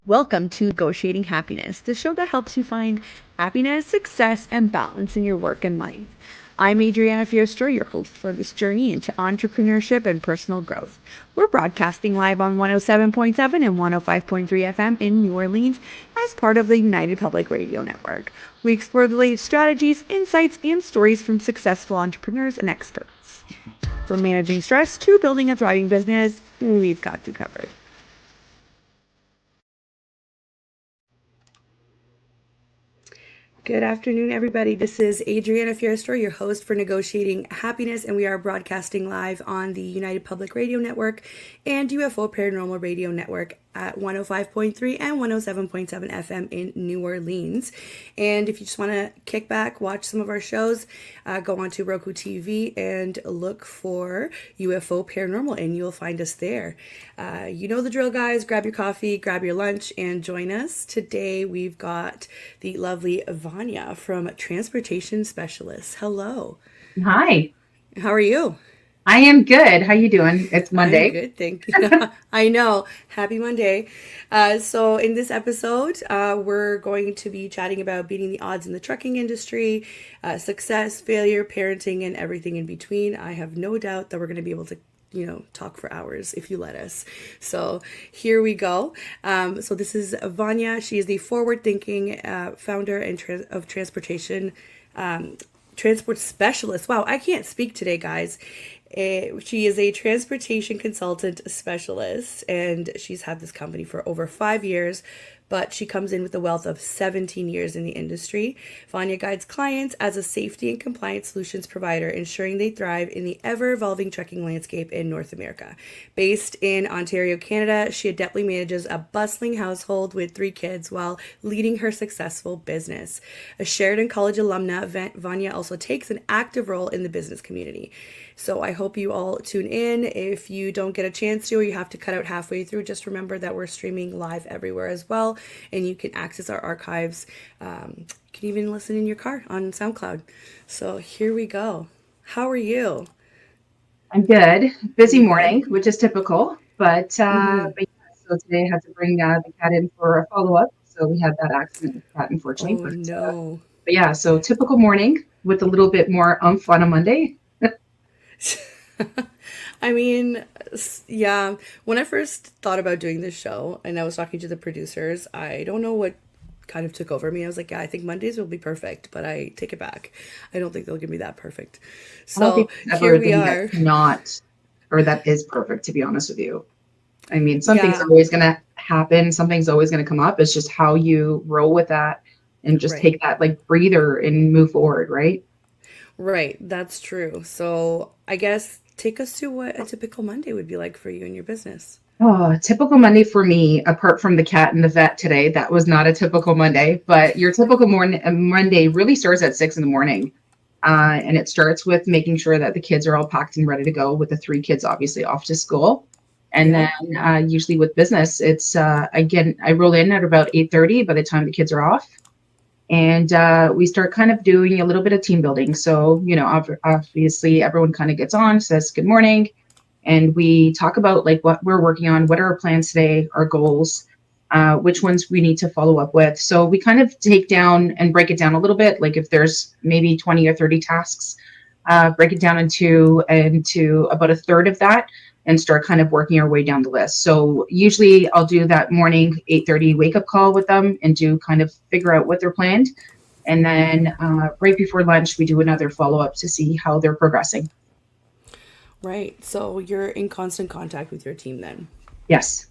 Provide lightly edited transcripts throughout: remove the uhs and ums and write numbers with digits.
Welcome to Negotiating Happiness, the show that helps you find happiness, success, and balance in your work and life. I'm Adriana, your host for this journey into entrepreneurship and personal growth. We're broadcasting live on 107.7 and 105.3 FM in New Orleans as part of the United Public Radio Network. We explore the latest strategies, insights, and stories from successful entrepreneurs and experts. From managing stress to building a thriving business, we've got you covered. Good afternoon, everybody. This is Adriana, your host for Negotiating Happiness, and we are broadcasting live on the United Public Radio Network and UFO Paranormal Radio Network at 105.3 and 107.7 FM in New Orleans. And if you just want to kick back, watch some of our shows, go on to Roku TV and look for UFO Paranormal, and you'll find us there. You know the drill, guys. Grab your coffee, grab your lunch, and join us. Today, we've got the lovely Vania from Transportation Specialists. Hello. Hi. How are you? I am good. How you doing? It's Monday. I'm good, thank you. I know. Happy Monday. So in this episode, we're going to be chatting about beating the odds in the trucking industry, success, failure, parenting, and everything in between. I have no doubt that we're going to be able to talk for hours if you let us. So here we go. So this is Vania. She is the forward-thinking founder and of Transportation Transport Specialist. Wow, I can't speak today, guys. She is a transportation consultant specialist, and she's had this company for over 5 years, but she comes in with a wealth of 17 years in the industry. Vania guides clients as a safety and compliance solutions provider, ensuring they thrive in the ever-evolving trucking landscape in North America. Based in Ontario, Canada, she adeptly manages a bustling household with 3 kids while leading her successful business. A Sheridan College alumna, Vania also takes an active role in the business community. So I hope you all tune in. If you don't get a chance to, or you have to cut out halfway through, just remember that we're streaming live everywhere as well, and you can access our archives. You can even listen in your car on SoundCloud. So here we go. How are you? I'm good. Busy morning, which is typical, but yeah, so today I had to bring the cat in for a follow-up. So we had that accident with the cat, unfortunately. Oh, no. But yeah, so typical morning with a little bit more oomph on a Monday. I mean, yeah, when I first thought about doing this show and I was talking to the producers, I don't know what kind of took over me. I was like, yeah, I think Mondays will be perfect, but I take it back. I don't think they'll give me that perfect. So here we are. That is perfect, to be honest with you. I mean, something's always going to happen. Something's always going to come up. It's just how you roll with that and just take that like breather and move forward, right? Right, that's true. So I guess take us to what a typical Monday would be like for you and your business. Oh, a typical Monday for me, apart from the cat and the vet today, that was not a typical Monday, but your typical Monday really starts at 6 a.m. And it starts with making sure that the kids are all packed and ready to go, with the 3 kids obviously off to school. And then usually with business, it's, again, I roll in at about 8:30 by the time the kids are off. And we start kind of doing a little bit of team building. So, obviously everyone kind of gets on, says good morning. And we talk about like what we're working on, what are our plans today, our goals, which ones we need to follow up with. So we kind of take down and break it down a little bit. Like if there's maybe 20 or 30 tasks, break it down into about a third of that and start kind of working our way down the list. So usually I'll do that morning 8:30 wake up call with them and do kind of figure out what they're planned. And then right before lunch, we do another follow up to see how they're progressing. Right. So you're in constant contact with your team then? Yes.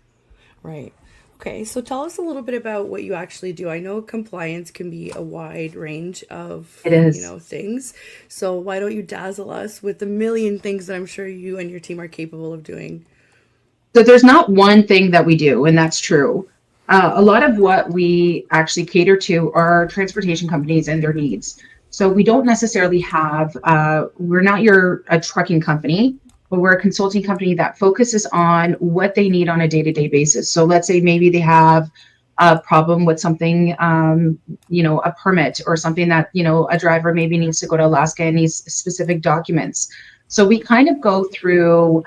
Right. Okay. So tell us a little bit about what you actually do. I know compliance can be a wide range of things. So why don't you dazzle us with the million things that I'm sure you and your team are capable of doing? So there's not one thing that we do, and that's true. A lot of what we actually cater to are transportation companies and their needs. So we don't necessarily have, we're not a trucking company, but we're a consulting company that focuses on what they need on a day-to-day basis. So let's say maybe they have a problem with something, a permit or something that, a driver maybe needs to go to Alaska and needs specific documents. So we kind of go through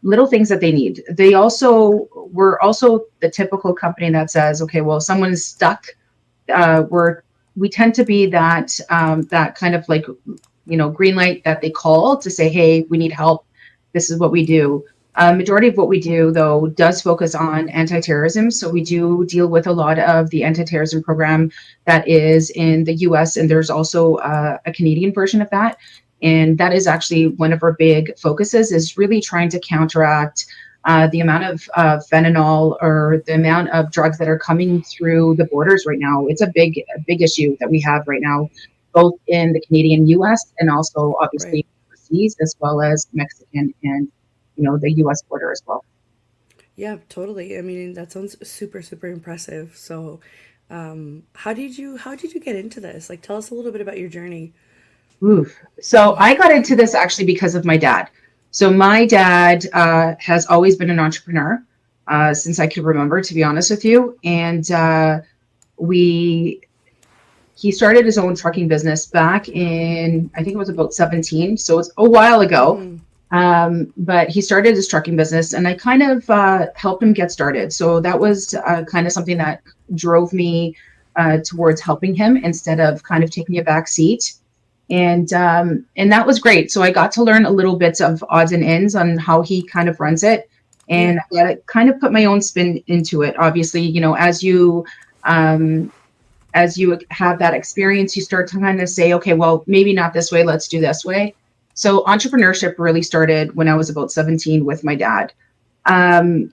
little things that they need. They also we're also the typical company that says, okay, well, if someone's stuck, we tend to be that kind of like, green light that they call to say, hey, we need help. This is what we do. Majority of what we do, though, does focus on anti-terrorism. So we do deal with a lot of the anti-terrorism program that is in the US, and there's also a Canadian version of that. And that is actually one of our big focuses, is really trying to counteract the amount of fentanyl, or the amount of drugs that are coming through the borders right now. It's a big issue that we have right now, both in the Canadian US and also Right. obviously overseas, as well as Mexican and the US border as well. Yeah, totally. I mean, that sounds super, super impressive. So, how did you get into this? Like, tell us a little bit about your journey. Oof. So I got into this actually because of my dad. So my dad has always been an entrepreneur since I could remember, to be honest with you. And we he started his own trucking business back in, I think it was about 17. So it's a while ago. Mm-hmm. But he started his trucking business, and I kind of helped him get started. So that was kind of something that drove me towards helping him instead of kind of taking a back seat. And that was great. So I got to learn a little bits of odds and ends on how he kind of runs it, Yeah. and I kind of put my own spin into it. Obviously, um, as you have that experience, you start to kind of say, okay, well, maybe not this way, let's do this way. So entrepreneurship really started when I was about 17 with my dad. Um,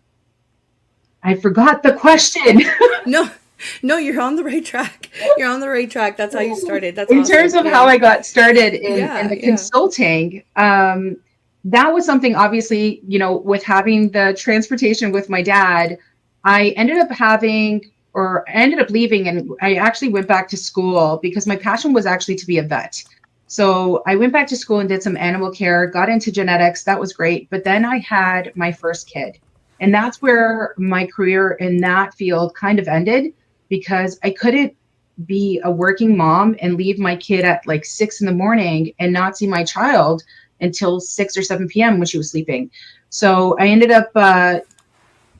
I forgot the question. No, no, you're on the right track. You're on the right track. That's how you started. That's In terms awesome. of how Yeah. I got started in Yeah. the Yeah. consulting, that was something, obviously, with having the transportation with my dad, I ended up leaving, and I actually went back to school because my passion was actually to be a vet. So I went back to school and did some animal care, got into genetics. That was great. But then I had my first kid. And that's where my career in that field kind of ended, because I couldn't be a working mom and leave my kid at like 6 in the morning and not see my child until 6 or 7 p.m. when she was sleeping. So I ended up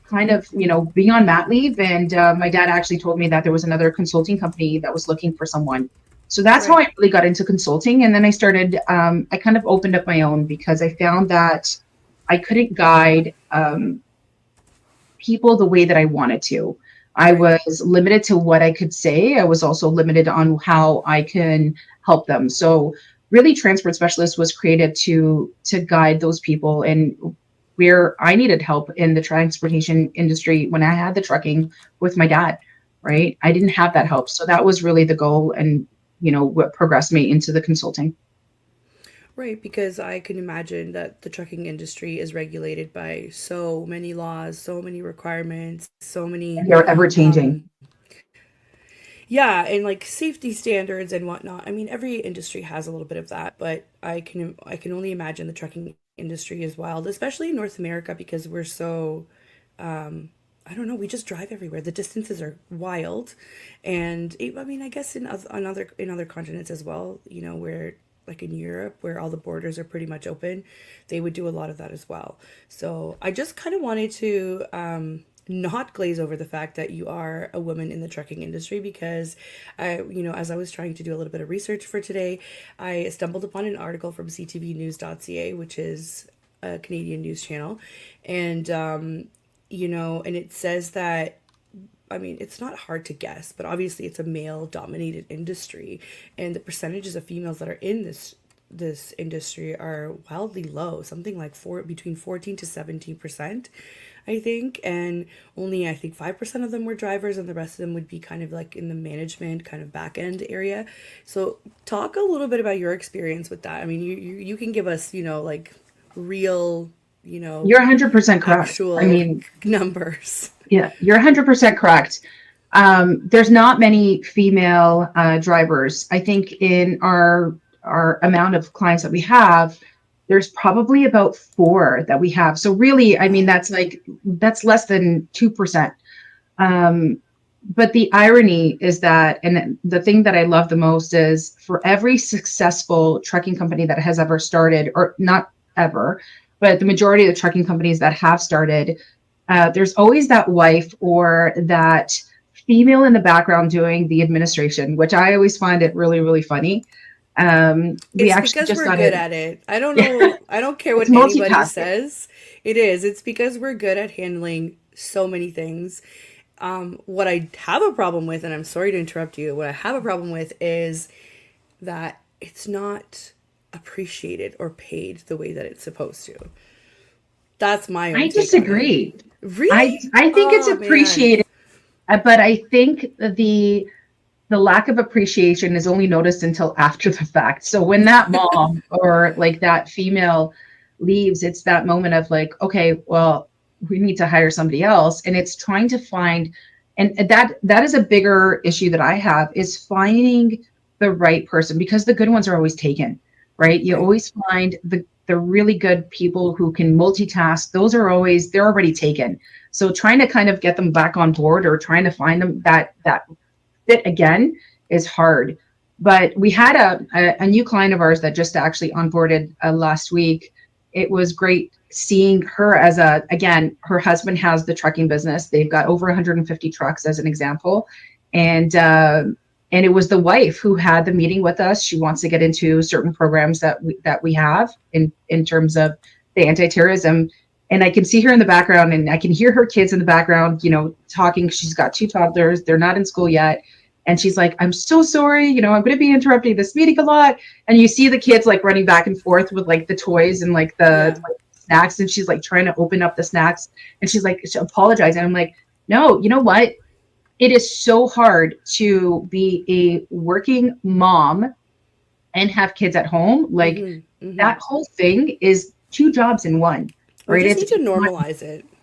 kind of, being on mat leave. And my dad actually told me that there was another consulting company that was looking for someone. So that's how Right. I really got into consulting. And then I kind of opened up my own, because I found that I couldn't guide people the way that I wanted to. I Right. was limited to what I could say. I was also limited on how I can help them. So really, transport specialist was created to guide those people. And where I needed help in the transportation industry, when I had the trucking with my dad, right? I didn't have that help. So that was really the goal, and what progressed me into the consulting. Right, because I can imagine that the trucking industry is regulated by so many laws, so many requirements, so many, They're ever changing. um, yeah, and like safety standards and whatnot. I mean, every industry has a little bit of that, but I can only imagine the trucking industry is wild, especially in North America because we're so I don't know, we just drive everywhere. The distances are wild, and I mean, I guess in other continents as well. Where like in Europe, where all the borders are pretty much open, they would do a lot of that as well. So I just kind of wanted to not glaze over the fact that you are a woman in the trucking industry because as I was trying to do a little bit of research for today, I stumbled upon an article from ctvnews.ca, which is a Canadian news channel, and and it says that, I mean, it's not hard to guess, but obviously it's a male dominated industry, and the percentages of females that are in this industry are wildly low, something like between 14 to 17%, I think, and only I think 5% of them were drivers, and the rest of them would be kind of like in the management kind of back end area. So talk a little bit about your experience with that. I mean, you can give us, like real, you know, You're 100% correct. I actual mean, numbers. yeah, you're 100% correct. There's not many female drivers. I think in our amount of clients that we have, there's probably about four that we have. So really, I mean, Wow. that's less than 2%. Um, but the irony is that, and the thing that I love the most is, for every successful trucking company that has ever started, or not ever, but the majority of the trucking companies that have started, there's always that wife or that female in the background doing the administration, which I always find it really, really funny. We It's actually because just we're got good it. at it. I don't Yeah, know. I don't care it's what anybody multitasking. says. It is. It's because we're good at handling so many things. What I have a problem with, and I'm sorry to interrupt you, what I have a problem with is that it's not appreciated or paid the way that it's supposed to. That's my own I take on it. disagree. Really? I think it's Oh, man. appreciated, but I think the lack of appreciation is only noticed until after the fact. So when that mom or like that female leaves, it's that moment of like, okay, well, we need to hire somebody else. And it's trying to find, and that is a bigger issue that I have is finding the right person because the good ones are always taken, right? You Right. always find the really good people who can multitask. Those are always, they're already taken. So trying to kind of get them back on board or trying to find them that fit again is hard. But we had a new client of ours that just actually onboarded last week. It was great seeing her as a, again, her husband has the trucking business. They've got over 150 trucks as an example. And it was the wife who had the meeting with us. She wants to get into certain programs that we have in terms of the anti-terrorism. And I can see her in the background and I can hear her kids in the background, talking. She's got two toddlers. They're not in school yet. And she's like, I'm so sorry. I'm going to be interrupting this meeting a lot. And you see the kids like running back and forth with like the toys and like the Yeah. like, snacks. And she's like trying to open up the snacks. And she's like, she apologizing. I'm like, no, you know what? It is so hard to be a working mom and have kids at home. Like Mm-hmm. Mm-hmm. that whole thing is two jobs in one, We right? just It's, need to it's not, normalize it. I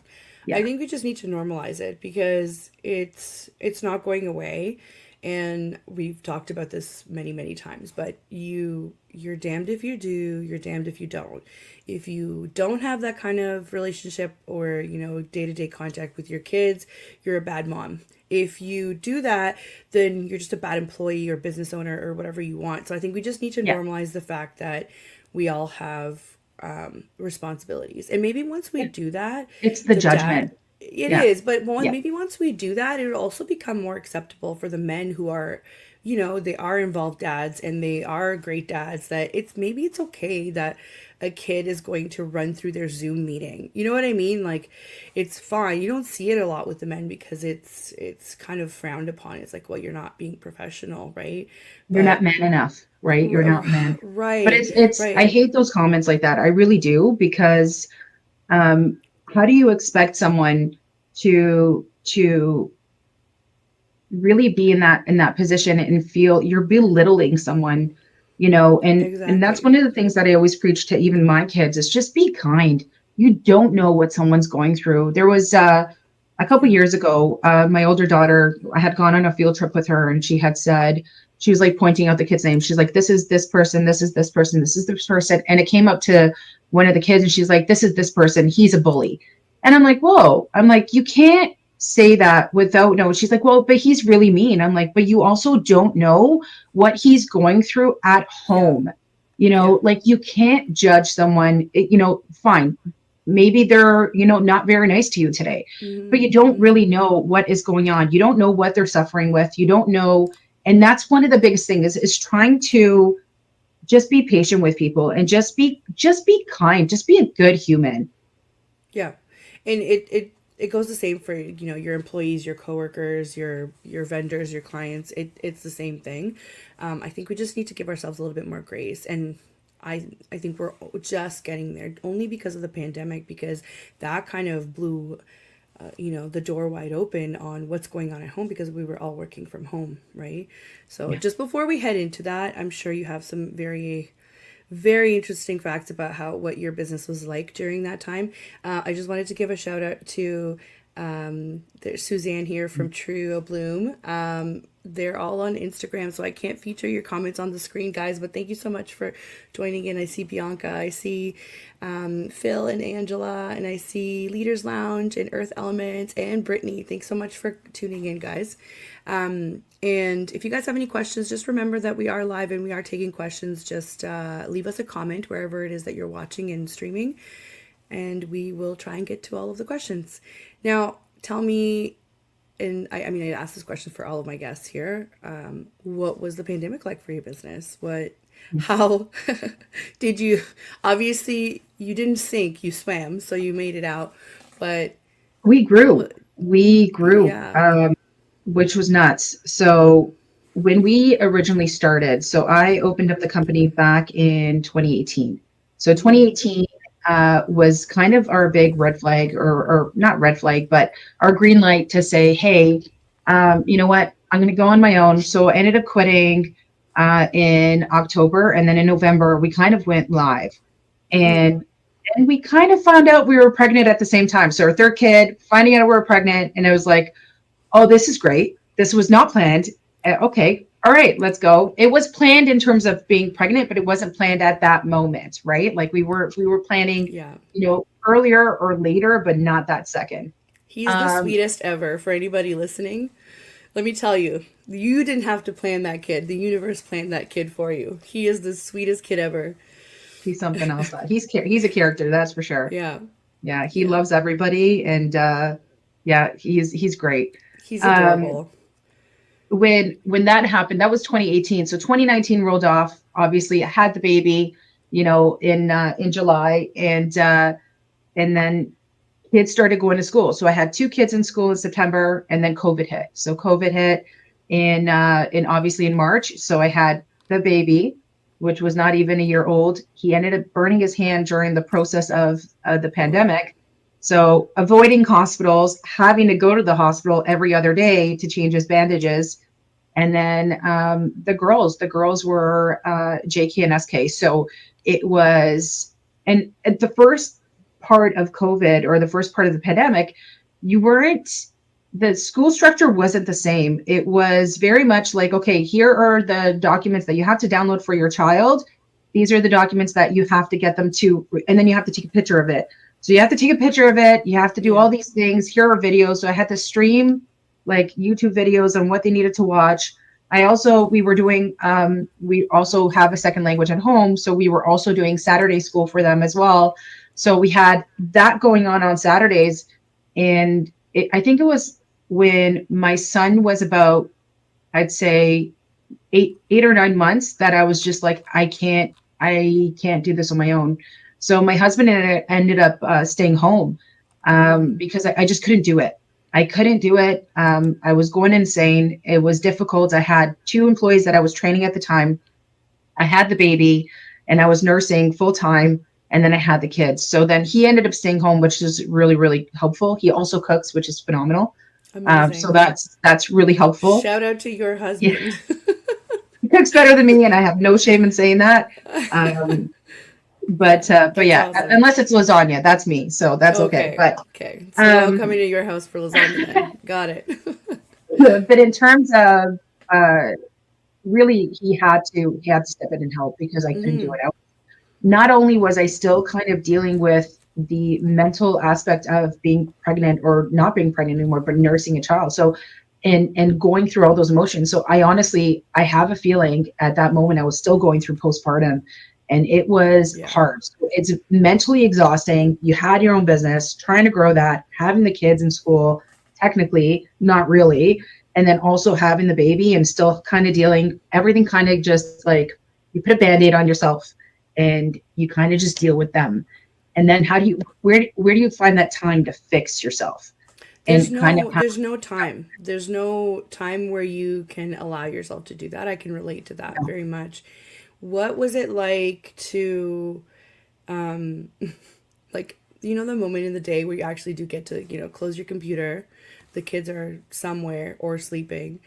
yeah. think we just need to normalize it because it's not going away, and we've talked about this many times, but you're damned if you do, you're damned if you don't. If you don't have that kind of relationship or, day-to-day contact with your kids, you're a bad mom. If you do that, then you're just a bad employee or business owner or whatever you want. So I think we just need to Yeah. normalize the fact that we all have responsibilities. And maybe once we Yeah. do that, It's the the dad, judgment. it Yeah. is, but Yeah. maybe once we do that, it'll also become more acceptable for the men who are, they are involved dads and they are great dads, that it's okay that a kid is going to run through their Zoom meeting. You know what I mean? Like, it's fine. You don't see it a lot with the men because it's kind of frowned upon. It's like, well, you're not being professional, right? You're not But man enough, right? You're not man. But right, it's I right. hate those comments like that. I really do because um how do you expect someone to really be in that position and feel you're belittling someone, and that's Exactly. one of the things that I always preach to even my kids is just be kind. You don't know what someone's going through. There was a couple Yeah. years ago, my older daughter, I had gone on a field trip with her and she had said, she was like pointing out the kids' names. She's like, this is this person, this is this person, this is this person. And it came up to one of the kids and she's like, this is this person, he's a bully. And I'm like, whoa, I'm like, you can't say that without no. She's like, well, but he's really mean. I'm like, but you also don't know what he's going through at Yeah. home. Yeah. Like you can't judge someone, fine. Maybe they're, not very nice to you today, but Mm-hmm. you don't Mm-hmm. really know what is going on. You don't know what they're suffering with. You don't know. And that's one of the biggest things is trying to just be patient with people and just be kind, just be a good human. Yeah. And it goes the same for, your employees, your coworkers, your vendors, your clients. It's the same thing. I think we just need to give ourselves a little bit more grace. And I think we're just getting there only because of the pandemic, because that kind of blew the door wide open on what's going on at home because we were all working from home, right? So Yeah. just before we head into that, I'm sure you have some very interesting facts about what your business was like during that time. I just wanted to give a shout out to there's Suzanne here from Trio Bloom. They're all on Instagram, so I can't feature your comments on the screen, guys. But thank you so much for joining in. I see Bianca, I see Phil and Angela, and I see Leaders Lounge and Earth Elements and Brittany. Thanks so much for tuning in, guys. And if you guys have any questions, just remember that we are live and we are taking questions. Just leave us a comment wherever it is that you're watching and streaming. and we will try and get to all of the questions. Now, tell me, and I mean, I asked this question for all of my guests here. What was the pandemic like for your business? How did you, obviously, you didn't sink, you swam, so you made it out. But, We grew. what, We grew. yeah. Which was nuts. So when we originally started, so I opened up the company back in 2018. So Mm-hmm. 2018 was kind of our big red flag, or not red flag, but our green light to say, hey, you know what? I'm going to go on my own. So I ended up quitting in October. And then in November, we kind of went live. Mm-hmm. And we kind of found out we were pregnant at the same time. So our third kid, finding out we were pregnant, and it was like, oh, this is great. This was not planned. Okay. All right, let's go. It was planned in terms of being pregnant, but it wasn't planned at that moment, right? Like we were planning, Yeah. earlier or later, but not that second. He's the Um, sweetest ever for anybody listening. Let me tell you, you didn't have to plan that kid. The universe planned that kid for you. He is the sweetest kid ever. he's something else. He's a character, that's for sure. Yeah. Yeah, he Yeah. loves everybody, and yeah, he's great. He's Um, adorable. when that happened, that was 2018. So 2019 rolled off. Obviously, I had the baby, in July, and then kids started going to school. So I had two kids in school in September, and then COVID hit. So COVID hit in obviously in March. So I had the baby, which was not even a year old. He ended up burning his hand during the process of the Oh. pandemic. So avoiding hospitals, having to go to the hospital every other day to change his bandages. And then the girls were JK and SK. So it was, and at the first part of COVID, or the first part of the pandemic, you weren't, the school structure wasn't the same. It was very much like, okay, here are the documents that you have to download for your child. These are the documents that you have to get them to, and then you have to take a picture of it. So you have to take a picture of it. You have to do Yeah. all these things. Here are videos. So I had to stream like YouTube videos on what they needed to watch. We also have a second language at home. So we were also doing Saturday school for them as well. So we had that going on Saturdays. And I think it was when my son was about, I'd say 8 or 9 months, that I was just like, I can't do this on my own. So my husband ended up staying home Mm. because I just couldn't do it. I couldn't do it. I was going insane. It was difficult. I had two employees that I was training at the time. I had the baby, and I was nursing full time. And then I had the kids. So then he ended up staying home, which is really, really helpful. He also cooks, which is phenomenal. So Amazing. that's really helpful. Shout out to your Yeah, husband. he cooks better than me, and I have no shame in saying that. Um, but That's yeah, awesome. unless it's lasagna, that's me, so that's okay. Okay. But Okay. So we're all coming um, to your house for lasagna then. Got it. but in terms of uh, really, he had to step in and help because I couldn't do Hmm. it. Not only was I still kind of dealing with the mental aspect of being pregnant, or not being pregnant anymore, but nursing a child. So, and going through all those emotions. So I have a feeling at that moment I was still going through postpartum, and it was Yeah. hard. So it's mentally exhausting. You had your own business, trying to grow that, having the kids in school, technically, not really. And then also having the baby and still kind of dealing, everything kind of just like you put a band-aid on yourself, and you kind of just deal with them. And then where do you find that time to fix yourself and kind of have, There's no time. There's no time where you can allow yourself to do that. I can relate to that very much. What was it like to um like the moment in the day where you actually do get to, close your computer, the kids are somewhere or sleeping.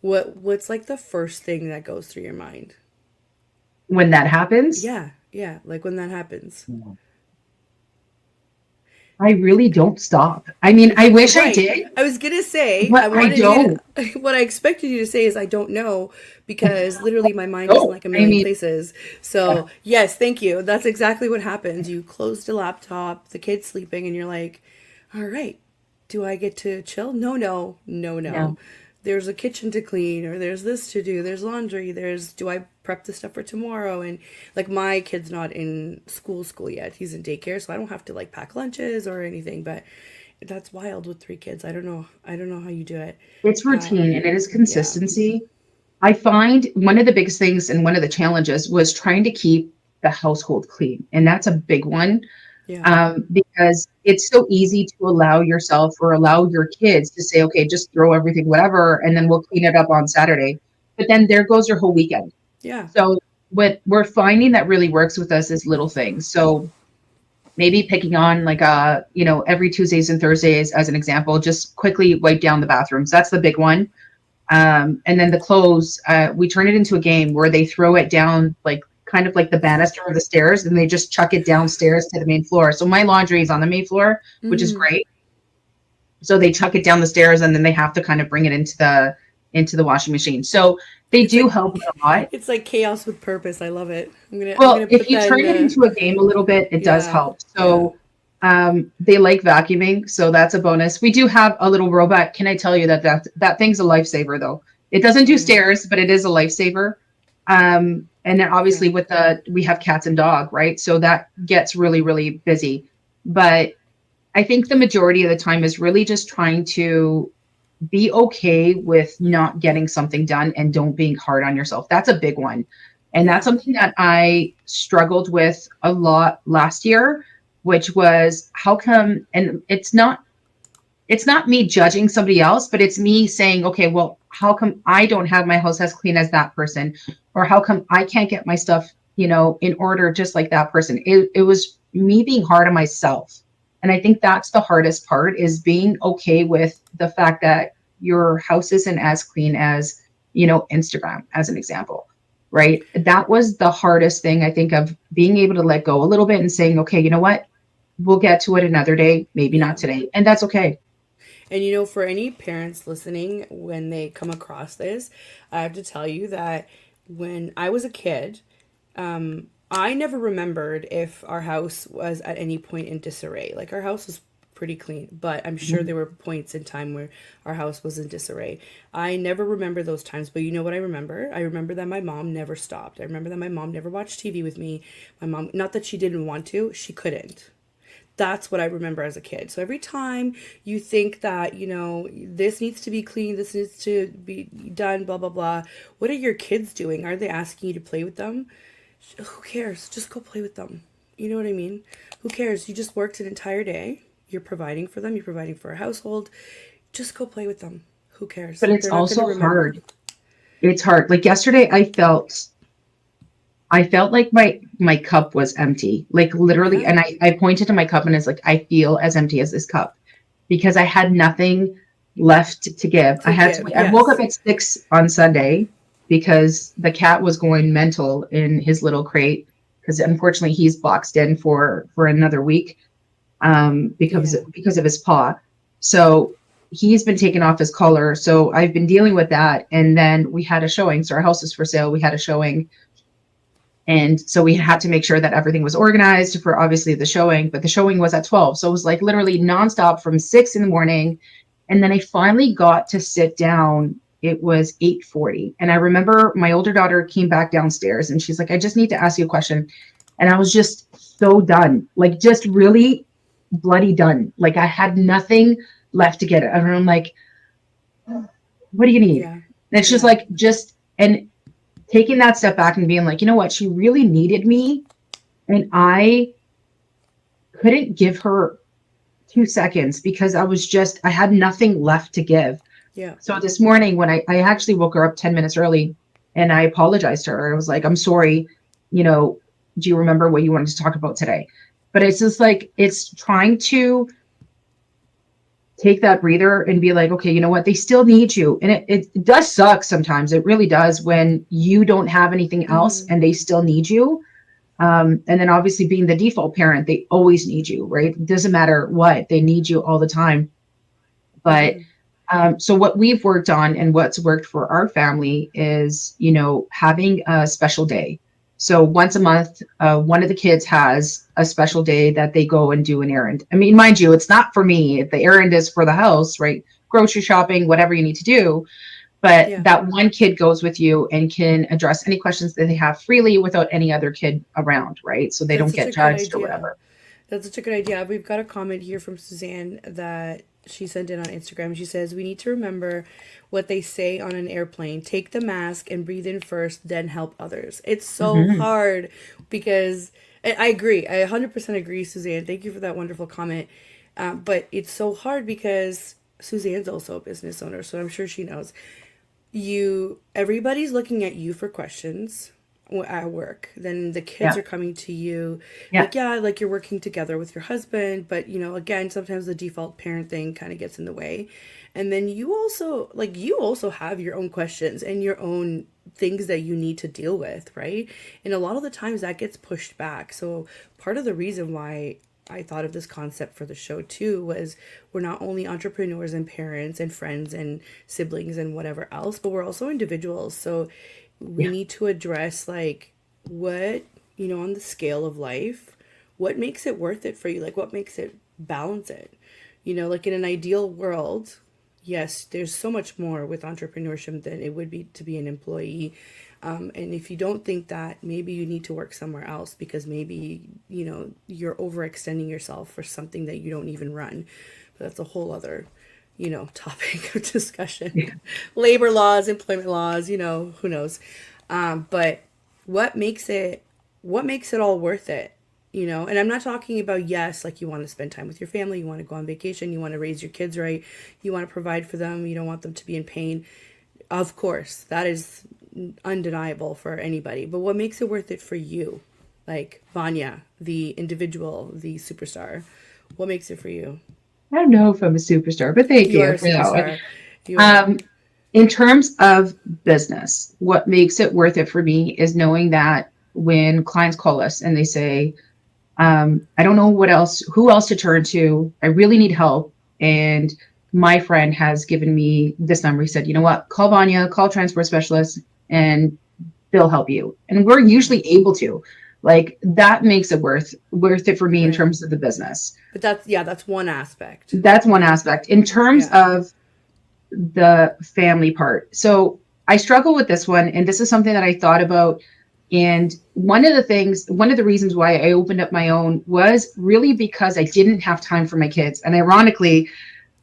What's like the first thing that goes through your mind? when that happens? Yeah, yeah, like when that happens. I really don't stop. I mean, I wish I Right. did, I was gonna say, I but I wanted you don't. to, what I expected you to say is I don't know, because literally my mind is in No, like a I million mean, places. yeah, So, yes, thank you. That's exactly what happens. You close the laptop, the kid's sleeping, and you're like, all right, do I get to chill? No, no, no, no. no, There's a kitchen to clean, or there's this to do, there's laundry, do I prep the stuff for tomorrow. And like my kid's not in school yet. He's in daycare, so I don't have to like pack lunches or anything. But that's wild with three kids. I don't know. I don't know how you do it. It's routine and it is Yeah. consistency. I find one of the biggest things and one of the challenges was trying to keep the household clean. And that's a big one, Yeah. because it's so easy to allow yourself or allow your kids to say, okay, just throw everything, whatever, and then we'll clean it up on Saturday. But then there goes your whole weekend. Yeah. So what we're finding that really works with us is little things. So maybe picking on like every Tuesdays and Thursdays as an example, just quickly wipe down the bathrooms. That's the big one. And then the clothes, we turn it into a game where they throw it down like kind of like the banister of the stairs, and they just chuck it downstairs to the main floor. So my laundry is on the main floor, which is Mm. great. So they chuck it down the stairs, and then they have to kind of bring it into the washing machine. So they It's do like help a lot. it's like chaos with purpose. I love it. I'm Well, gonna if put you that in turn it the into a game a little bit, it does yeah. help. Yeah. So they like vacuuming, so that's a bonus. We do have a little robot. Can I tell you that thing's a lifesaver though? It doesn't Oh do yeah. stairs, but it is a lifesaver. And then Yeah. obviously we have cats and dog, right? So that gets really, really busy. But I think the majority of the time is really just trying to be okay with not getting something done and don't being hard on yourself. That's a big one. And that's Yeah. something that I struggled with a lot last year, which was how come, and it's not me judging somebody else, but it's me saying, okay, well, how come I don't have my house as clean as that person? Or how come I can't get my stuff, in order just like that person? It was me being hard on myself. And I think that's the hardest part is being okay with the fact that your house isn't as clean as, Instagram, as an example. Right. That was the hardest thing, I think, of being able to let go a little bit and saying, okay, you know what? We'll get to it another day, maybe not Yeah. today. And that's okay. And for any parents listening, when they come across this, I have to tell you that when I was a kid, I never remembered if our house was at any point in disarray. Like our house was pretty clean, but I'm sure Mhm. there were points in time where our house was in disarray. I never remember those times, but you know what I remember? I remember that my mom never stopped. I remember that my mom never watched TV with me. My mom, not that she didn't want to, she couldn't. That's what I remember as a kid. So every time you think that, this needs to be clean, this needs to be done, blah, blah, blah, what are your kids doing? Are they asking you to play with them? Who cares? Just go play with them. You know what I mean? Who cares? You just worked an entire day. You're providing for them, you're providing for a household. Just go play with them. Who cares? But it's They're not going to also remember. hard. It's hard. Like yesterday, I felt like my cup was empty, like literally. Yeah. And I pointed to my cup and it's like, I feel as empty as this cup because I had nothing left to give. To give. I woke up Yes. at 6 on Sunday because the cat was going mental in his little crate because unfortunately he's boxed in for another week, Yeah. because of his paw. So he's been taken off his collar. So I've been dealing with that. And then we had a showing. So our house is for sale. We had a showing. And so we had to make sure that everything was organized for obviously the showing, but the showing was at 12. So it was like literally nonstop from 6 in the morning. And then I finally got to sit down. It was 8:40. And I remember my older daughter came back downstairs and she's like, I just need to ask you a question. And I was just so done, like just really bloody done. Like I had nothing left to get it. And I'm like, what do you need? Yeah. And it's just Yeah. like, and taking that step back and being like, you know what? She really needed me. And I couldn't give her 2 seconds because I had nothing left to give. Yeah. So this morning when I actually woke her up 10 minutes early and I apologized to her. I was like, I'm sorry, do you remember what you wanted to talk about today? But it's just like, it's trying to take that breather and be like, okay, you know what? They still need you. And it does suck sometimes. It really does when you don't have anything else Mm-hmm. and they still need you. And then obviously being the default parent, they always need you, right? It doesn't matter what, they need you all the time. But Mm-hmm. so what we've worked on and what's worked for our family is, having a special day. So once a month, one of the kids has a special day that they go and do an errand. I mean, mind you, it's not for me. The errand is for the house, right? Grocery shopping, whatever you need to do. but Yeah. that one kid goes with you and can address any questions that they have freely without any other kid around, right? So they That's don't such get a good judged or idea. whatever. That's such a good idea. We've got a comment here from Suzanne that she sent in on Instagram. She says, "We need to remember what they say on an airplane. Take the mask and breathe in first, then help others." It's so Hmm. hard because I agree. I 100% agree, Suzanne. Thank you for that wonderful comment. But it's so hard because Suzanne's also a business owner, so I'm sure she knows everybody's looking at you for questions at work. Then the kids Yeah. are coming to you Yeah. like, yeah, like you're working together with your husband, but again, sometimes the default parent thing kind of gets in the way. And then you also have your own questions and your own things that you need to deal with, right? And a lot of the times that gets pushed back. So part of the reason why I thought of this concept for the show too was we're not only entrepreneurs and parents and friends and siblings and whatever else, but we're also individuals. So we Yeah. need to address like what, on the scale of life, what makes it worth it for you? Like what makes it balance it? Like in an ideal world, yes, there's so much more with entrepreneurship than it would be to be an employee. And if you don't think that, maybe you need to work somewhere else because maybe, you're overextending yourself for something that you don't even run. But that's a whole other, topic of discussion. Yeah. Labor laws, employment laws, who knows. But what makes it, what makes it all worth it? And I'm not talking about, yes, like you want to spend time with your family, you want to go on vacation, you want to raise your kids right, you want to provide for them, you don't want them to be in pain. Of course, that is undeniable for anybody. But what makes it worth it for you? Like Vanya, the individual, the superstar. What makes it for you? I don't know if I'm a superstar, but thank You are you a for that one. superstar. You are. In terms of business, what makes it worth it for me is knowing that when clients call us and they say, I don't know who else to turn to. I really need help. And my friend has given me this number. He said, you know what, call Vanya, call transport specialist, and they'll help you. And we're Yeah. usually able to. Like that makes it worth it for me in Right. terms of the business. But that's one aspect, That's one right? aspect. In terms Yeah. of the family part. So I struggle with this one, and this is something that I thought about. And one of the reasons why I opened up my own was really because I didn't have time for my kids. And ironically,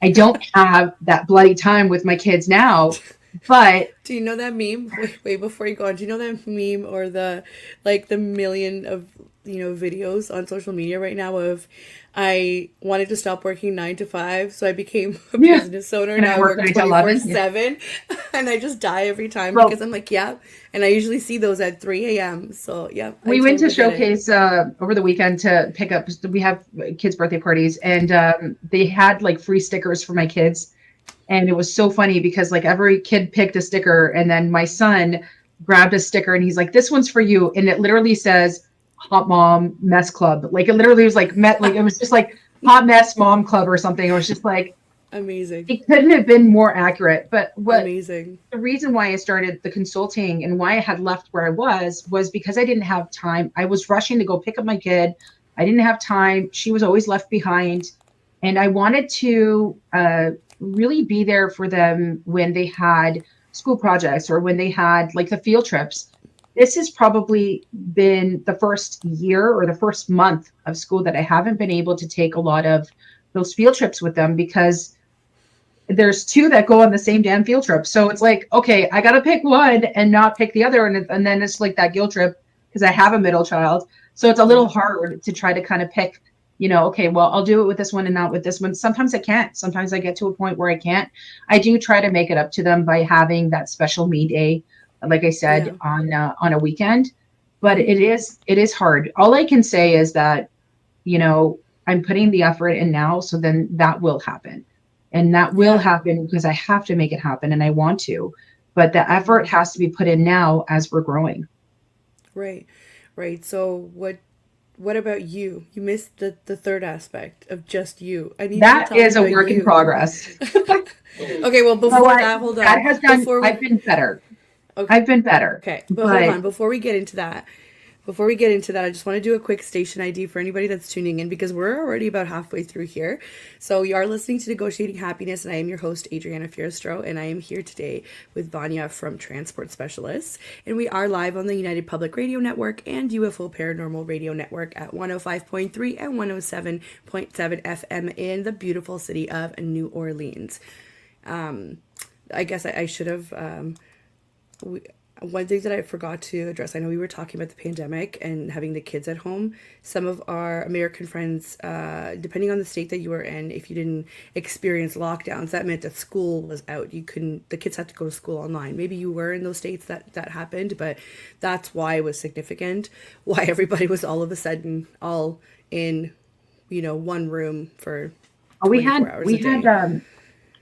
I don't have that bloody time with my kids now. But Do you know that meme? Wait, before you go on, do you know that meme or the million of, videos on social media right now of I wanted to stop working 9 to 5, so I became a yeah, business owner. and Now I I work work 9 to 11. Yeah. 24/7, and I just die every time because Well, I'm like, yeah. And I usually see those at 3 a.m. So yeah, I we went to totally get it. showcase over the weekend to pick up. We have kids' birthday parties, and they had like free stickers for my kids. And it was so funny because like every kid picked a sticker, and then my son grabbed a sticker and he's like, "This one's for you," and it literally says "Hot Mom Mess Club." Like it literally was like like it was just like Hot Mess Mom Club or something. It was just like Amazing, it couldn't have been more accurate. But what amazing. the reason why I started the consulting and why I had left where I was because I didn't have time. I was rushing to go pick up my kid. I didn't have time. She was always left behind. And I wanted to really be there for them when they had school projects or when they had like the field trips. This has probably been the first year or the first month of school that I haven't been able to take a lot of those field trips with them because there's two that go on the same damn field trip. So it's like, okay, I got to pick one and not pick the other. And then it's like that guilt trip because I have a middle child. So it's a little Yeah, hard to try to kind of pick, okay, well, I'll do it with this one and not with this one. Sometimes I can't. Sometimes I get to a point where I can't. I do try to make it up to them by having that special me day, like I said, yeah. on a weekend. But it is hard. All I can say is that, you know, I'm putting the effort in now, so then that will happen. And that will Yeah. happen because I have to make it happen and I want to. But the effort has to be put in now as we're growing. Right. Right. So what about you? You missed the third aspect of just you. I need you to That tell me is a about work in you. progress. Okay, well You know before what? that, hold That on. has done, Before I've we been better. Okay, I've been better. okay, but hold But on. Before we get into that, Before we get into that, I just want to do a quick station ID for anybody that's tuning in because we're already about halfway through here. So you are listening to Negotiating Happiness, and I am your host, Adriana Fierstro, and I am here today with Vania from Transport Specialists. And we are live on the United Public Radio Network and UFO Paranormal Radio Network at 105.3 and 107.7 FM in the beautiful city of New Orleans. I guess I should have. One thing that I forgot to address, I know we were talking about the pandemic and having the kids at home. Some of our American friends, depending on the state that you were in, if you didn't experience lockdowns, that meant that school was out. You couldn't, the kids had to go to school online. Maybe you were in those states that happened, but that's why it was significant, why everybody was all of a sudden all in, one room for 24 hours a day.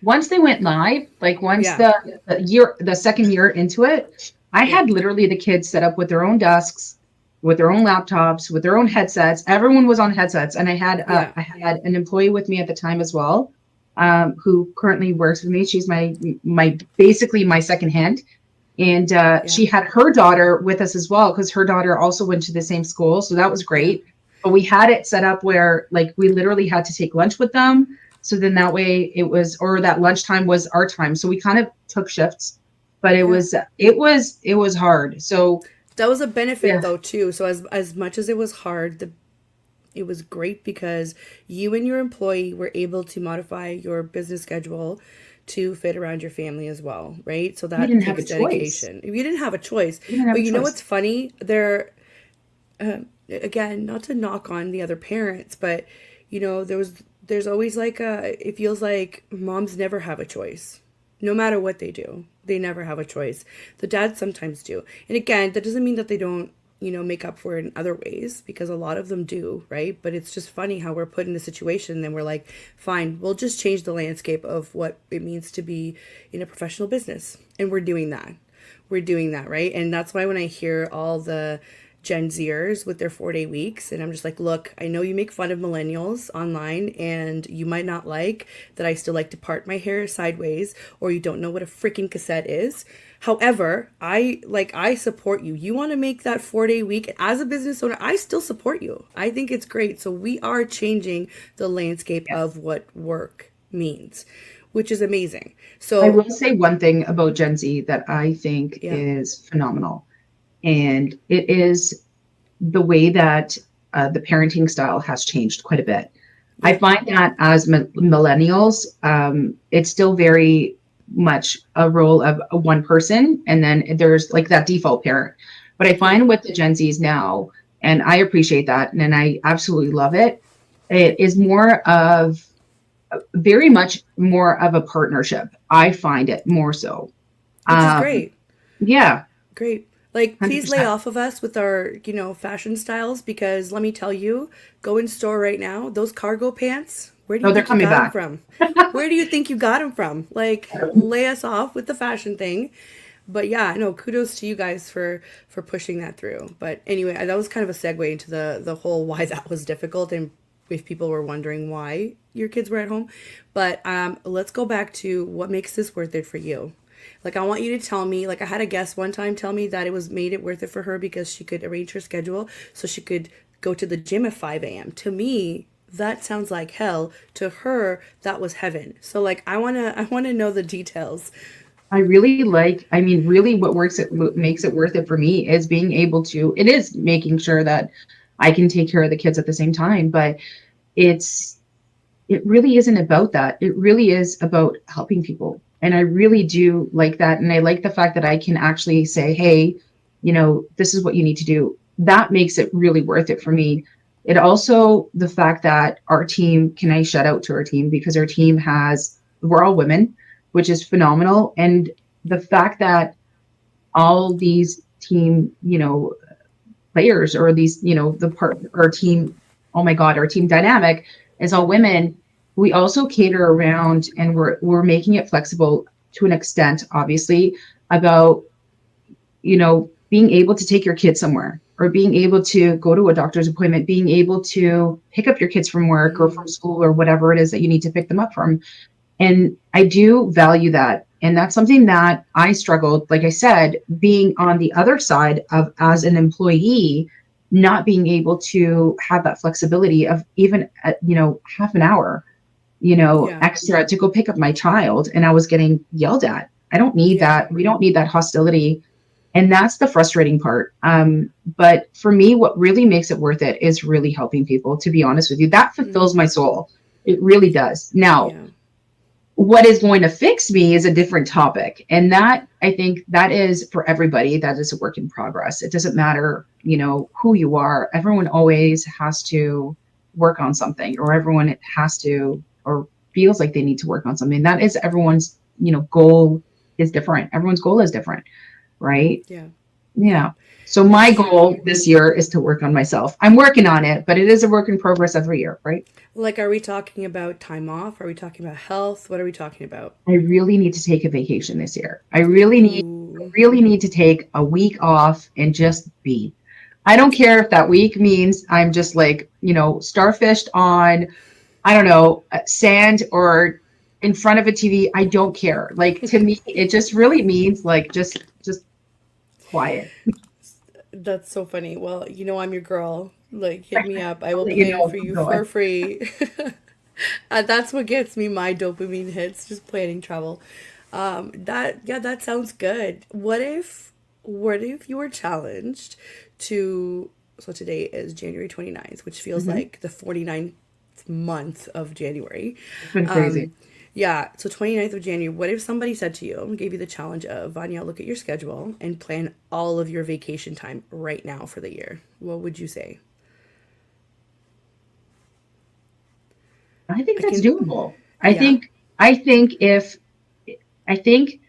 Once they went live, like once Yeah. the second year into it, I had literally the kids set up with their own desks, with their own laptops, with their own headsets. Everyone was on headsets, and I had an employee with me at the time as well, who currently works with me. She's my basically my second hand, and she had her daughter with us as well because her daughter also went to the same school, so that was great. But we had it set up where like we literally had to take lunch with them. So then that way it was, or that lunchtime was our time. So we kind of took shifts, but it was hard. So that was a benefit though too. So as much as it was hard, it was great because you and your employee were able to modify your business schedule to fit around your family as well, right? So that takes dedication. You didn't have a choice. But you know what's funny? Again, not to knock on the other parents, but there's always it feels like moms never have a choice. No matter what they do, they never have a choice. The dads sometimes do. And again, that doesn't mean that they don't, make up for it in other ways, because a lot of them do, right? But it's just funny how we're put in a situation and we're like, fine, we'll just change the landscape of what it means to be in a professional business. And we're doing that. We're doing that, right? And that's why when I hear all the Gen Zers with their 4-day weeks, and I'm just like, look, I know you make fun of millennials online and you might not like that I still like to part my hair sideways, or you don't know what a freaking cassette is. However, I support you. You want to make that 4-day week as a business owner, I still support you. I think it's great. So we are changing the landscape of what work means, which is amazing. So I will say one thing about Gen Z that I think is phenomenal. And it is the way that the parenting style has changed quite a bit. I find that as millennials, it's still very much a role of one person, and then there's like that default parent. But I find with the Gen Zs now, and I appreciate that, and I absolutely love it, it is very much more of a partnership. I find it more so. Which is great. Yeah. Great. Like, please 100%. lay off of us with our, fashion styles, because let me tell you, go in store right now, those cargo pants, where do you think you got them from? Where do you think you got them from? Like, lay us off with the fashion thing. But yeah, no, kudos to you guys for pushing that through. But anyway, that was kind of a segue into the whole why that was difficult, and if people were wondering why your kids were at home. But let's go back to what makes this worth it for you. Like, I want you to tell me, like, I had a guest one time tell me that it made it worth it for her because she could arrange her schedule so she could go to the gym at 5 a.m. To me, that sounds like hell. To her, that was heaven. So, like, I wanna know the details. Really what makes it worth it for me is being able to, it is making sure that I can take care of the kids at the same time, but it really isn't about that. It really is about helping people. And I really do like that. And I like the fact that I can actually say, hey, this is what you need to do. That makes it really worth it for me. It also, the fact that our team, can I shout out to our team, because our team we're all women, which is phenomenal. And the fact that all these team, players, or these, our team, oh my God, our team dynamic is all women. We also cater around, and we're making it flexible to an extent, obviously, about, being able to take your kids somewhere, or being able to go to a doctor's appointment, being able to pick up your kids from work or from school or whatever it is that you need to pick them up from. And I do value that. And that's something that I struggled, like I said, being on the other side of as an employee, not being able to have that flexibility of even, half an hour, Yeah. extra to go pick up my child. And I was getting yelled at. I don't need Yeah. that. We don't need that hostility. And that's the frustrating part. But for me, what really makes it worth it is really helping people, to be honest with you. That fulfills my soul. It really does. Now, Yeah. what is going to fix me is a different topic. And that, I think, that is for everybody. That is a work in progress. It doesn't matter, who you are. Everyone always has to work on something, or everyone has to, or feels like they need to work on something. That is everyone's, goal is different. Everyone's goal is different, right? Yeah. Yeah. Yeah. So my It's true. goal this year is to work on myself. I'm working on it, but it is a work in progress every year, right? Like, are we talking about time off? Are we talking about health? What are we talking about? I really need to take a vacation this year. I Ooh. really need to take a week off and just be. I don't care if that week means I'm just like, starfished on, I don't know, sand or in front of a TV. I don't care. Like, to me, it just really means like just quiet. That's so funny. Well, I'm your girl. Like, hit me up. I I'll will let you plan know for if I'm you going. for free. That's what gets me my dopamine hits, just planning travel. That sounds good. What if you were challenged to, so today is January 29th, which feels Mhm. like the 49th month of January. It's been crazy. Um, yeah, so 29th of January, what if somebody said to you, gave you the challenge of, Vanya, look at your schedule and plan all of your vacation time right now for the year? What would you say? I think I that's can, doable. I yeah, think I think if I think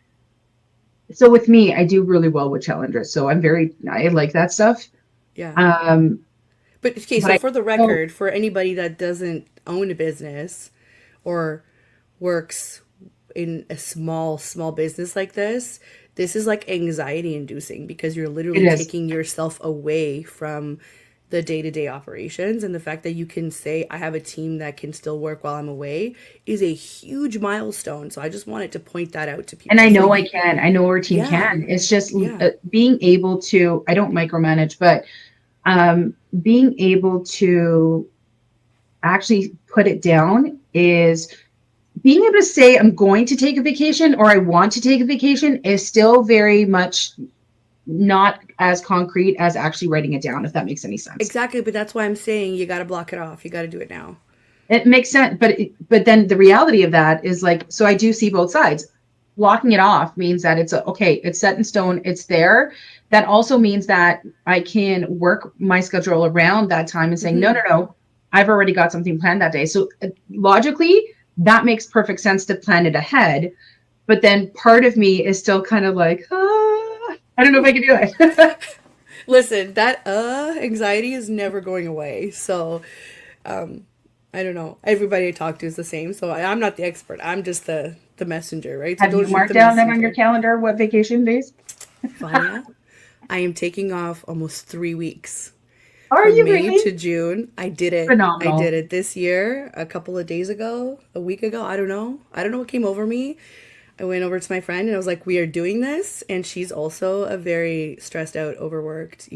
so with me, I do really well with challenges. So I like that stuff. yeah. Um, But okay, but so I for the don't, record, for anybody that doesn't own a business or works in a small business like this is like anxiety inducing because you're it literally is. taking yourself away from the day-to-day operations, and the fact that you can say I have a team that can still work while I'm away is a huge milestone. So I just wanted to point that out to And people. I So know I you, can. I know our team yeah, can. It's just yeah. being able to, I don't micromanage, but being able to actually put it down is being able to say I'm going to take a vacation or I want to take a vacation is still very much not as concrete as actually writing it down, if that makes any sense. Exactly, but that's why I'm saying you got to block it off. You got to do it now. It makes sense, but then the reality of that is like, so I do see both sides. Blocking it off means that okay, it's set in stone, it's there. That also means that I can work my schedule around that time and saying, no, no, no, I've already got something planned that day. So logically, that makes perfect sense to plan it ahead. But then part of me is still kind of like, I don't know if I can do it. Listen, that anxiety is never going away. So, I don't know. Everybody I talk to is the same. So I'm not the expert. I'm just the messenger, right? So Have don't you shoot marked the down then on your messenger. calendar what vacation days? Vanya, I am taking off almost 3 weeks. Are From you May really? to June. I did it. I did Phenomenal. it this year, a couple of days ago, a week ago. I don't know. I don't know what came over me. I went over to my friend and I was like, we are doing this. And she's also a very stressed out, overworked,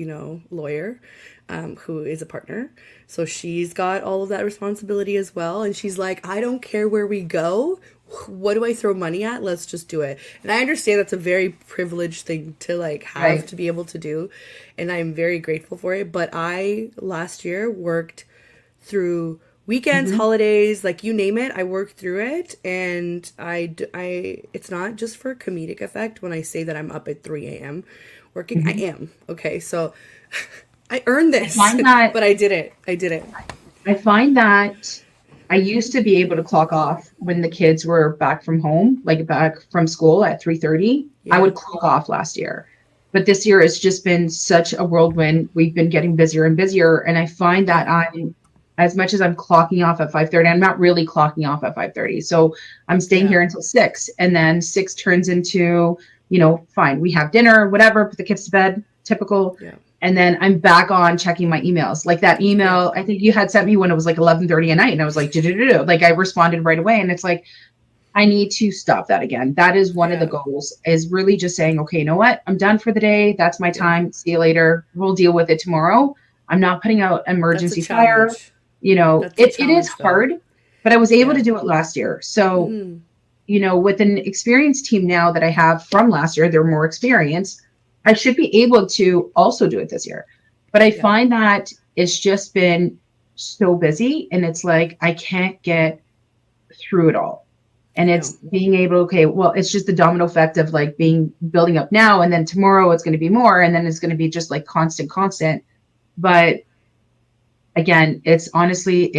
lawyer, who is a partner. So she's got all of that responsibility as well. And she's like, I don't care where we go. What do I throw money at? Let's just do it. And I understand that's a very privileged thing to like have Right. to be able to do. And I'm very grateful for it. But I last year worked through weekends, Hmm. holidays, like you name it, I work through it. And it's not just for comedic effect when I say that I'm up at 3 a.m. working. I Hmm. am. Okay. So I earned I this, find that but I did it. I did it. I find that I used to be able to clock off when the kids were back from home, like back from school at 3:30. I Yeah. would clock off last year. But this year it's just been such a whirlwind. We've been getting busier and busier. And I find Yeah. that as much as I'm clocking off at 5:30, I'm not really clocking off at 5:30. So I'm staying Yeah. here until 6. And then 6 turns into, fine, we have dinner, whatever, put the kids to bed, typical. Yeah. And then I'm back on checking my emails. Like that Yeah. email, I think you had sent me when it was like 11:30 at night, and I was like, "Do-do-do-do." Like I responded right away, and it's like I need to stop that again. That is one of the Yeah. goals. Is really just saying, okay, you know what? I'm done for the day. That's my Yeah. time. See you later. We'll deal with it tomorrow. I'm not putting out That's a emergency fire. challenge. That's a It is challenge, though. hard, but I was able to Yeah. do it last year. So, Mm-hmm. with an experienced team now that I have from last year, they're more experienced. I should be able to also do it this year. But I Yeah. find that it's just been so busy and it's like I can't get through it all. And I it's know. being able, okay, well, it's just the domino effect of like being building up now and then tomorrow it's going to be more and then it's going to be just like constant. But again, it's honestly,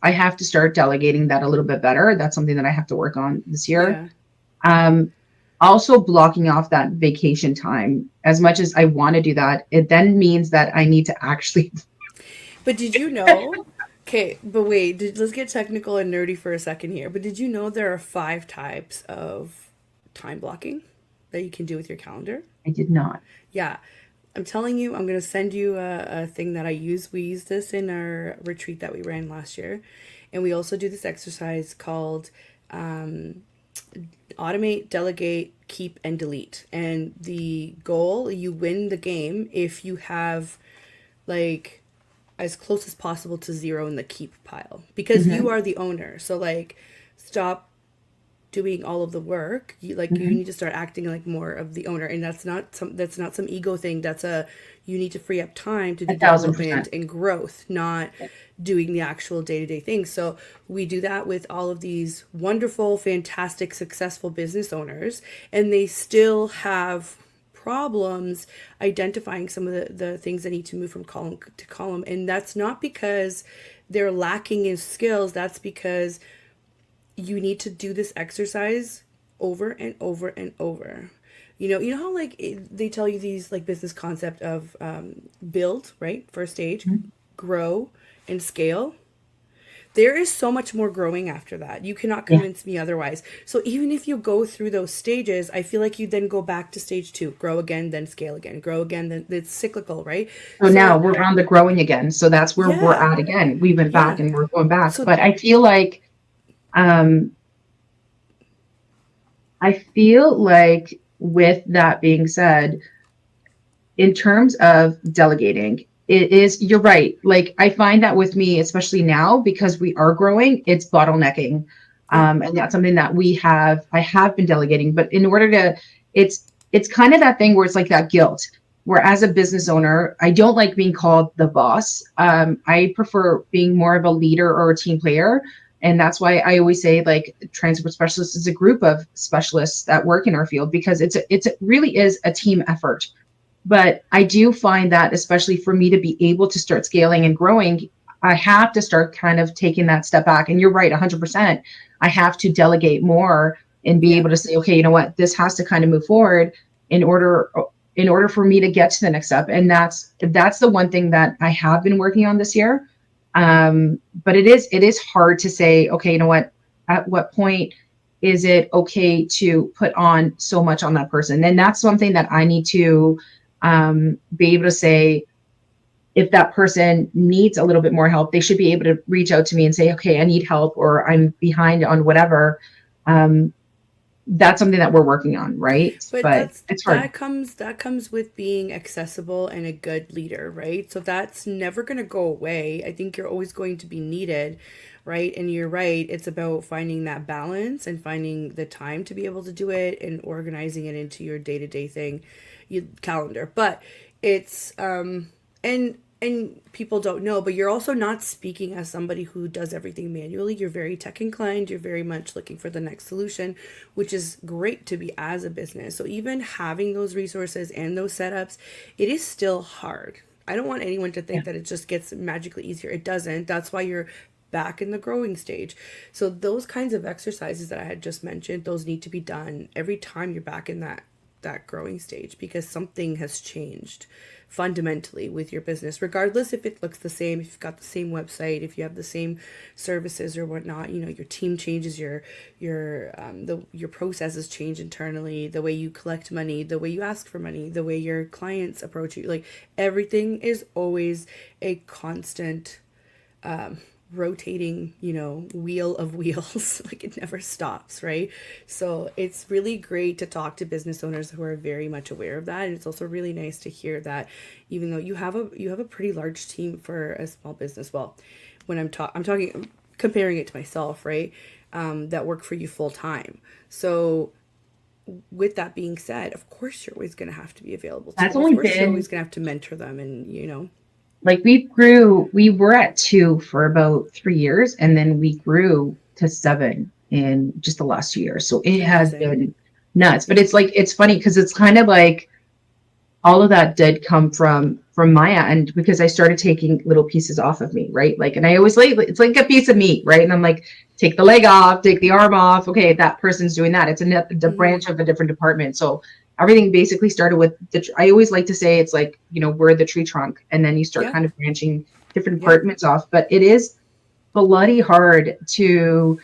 I have to start delegating that a little bit better. That's something that I have to work on this year. Yeah. Um, Also blocking off that vacation time as much as I want to do that, it then means that I need to actually. But did you know? Okay, but wait, let's get technical and nerdy for a second here. But did you know there are 5 types of time blocking that you can do with your calendar? I did not. Yeah, I'm telling you, I'm going to send you a thing that I use. We used this in our retreat that we ran last year. And we also do this exercise called um, automate, delegate, keep, and delete. And the goal, you win the game if you have like as close as possible to zero in the keep pile because you Hmm. are the owner. So like stop doing all of the work. You Hmm. need to start acting like more of the owner, and that's not some ego thing. That's a you need to free up time to A do thousand development percent. and growth, not doing the actual day-to-day things. So we do that with all of these wonderful, fantastic, successful business owners, and they still have problems identifying some of the things that need to move from column to column. And that's not because they're lacking in skills. That's because you need to do this exercise over and over and over. You know how like they tell you these like business concept of build, right? First stage, grow, and scale. There is so much more growing after that. You cannot Yeah. convince me otherwise. So even if you go through those stages, I feel like you then go back to stage 2, grow again, then scale again, grow again, then it's cyclical, right? So now So we're on the growing again. So that's where we're yeah, at again. We went back yeah. and we're going back. So But um, I feel like with that being said, in terms of delegating, you're right. Like I find that with me, especially now, because we are growing, it's bottlenecking. yeah, And that's something that I have been delegating, but in order to, it's kind of that thing where it's like that guilt, where as a business owner, I don't like being called the boss. I prefer being more of a leader or a team player. And that's why I always say like transport specialists is a group of specialists that work in our field because it really is a team effort. But I do find that, especially for me to be able to start scaling and growing, I have to start kind of taking that step back. And you're right, 100%. I have to delegate more and be yeah. able to say, okay, you know what, this has to kind of move forward in order for me to get to the next step. And that's the one thing that I have been working on this year. But it is hard to say, okay, you know what, at what point is it okay to put on so much on that person? And that's something that I need to be able to say if that person needs a little bit more help, they should be able to reach out to me and say, okay, I need help or I'm behind on whatever. Um, that's something that we're working on, right? But But that's it's hard. that comes with being accessible and a good leader, right? So that's never going to go away. I think you're always going to be needed, right? And you're right, it's about finding that balance and finding the time to be able to do it and organizing it into your day-to-day thing, you calendar. But it's and people don't know, but you're also not speaking as somebody who does everything manually. You're very tech inclined. You're very much looking for the next solution, which is great to be as a business. So even having those resources and those setups, it is still hard. I don't want anyone to Yeah. think that it just gets magically easier. It doesn't. That's why you're back in the growing stage. So those kinds of exercises that I had just mentioned, those need to be done every time you're back in that growing stage because something has changed fundamentally with your business, regardless if it looks the same, if you've got the same website, if you have the same services or whatnot. Your team changes, your processes change internally, the way you collect money, the way you ask for money, the way your clients approach you. Like everything is always a constant rotating, wheel of wheels. Like it never stops, right? So it's really great to talk to business owners who are very much aware of that. And it's also really nice to hear that even though you have a pretty large team for a small business. Well, when I'm talking comparing it to myself, right? That work for you full time. So with that being said, of course you're always going to have to be available to That's them. Of only course you're been always going to have to mentor them, and. like we were at 2 for about 3 years, and then we grew to 7 in just the last year. So it has Amazing. been nuts. But it's like it's funny because it's kind of like all of that did come from my end because I started taking little pieces off of me, right? Like, and I always like it's like a piece of meat, right? And I'm like, take the leg off, take the arm off. Okay, that person's doing that. It's a branch of a different department. So everything basically started with I always like to say it's like, we're the tree trunk, and then you start Yeah. kind of branching different Yeah. departments off. But it is bloody hard to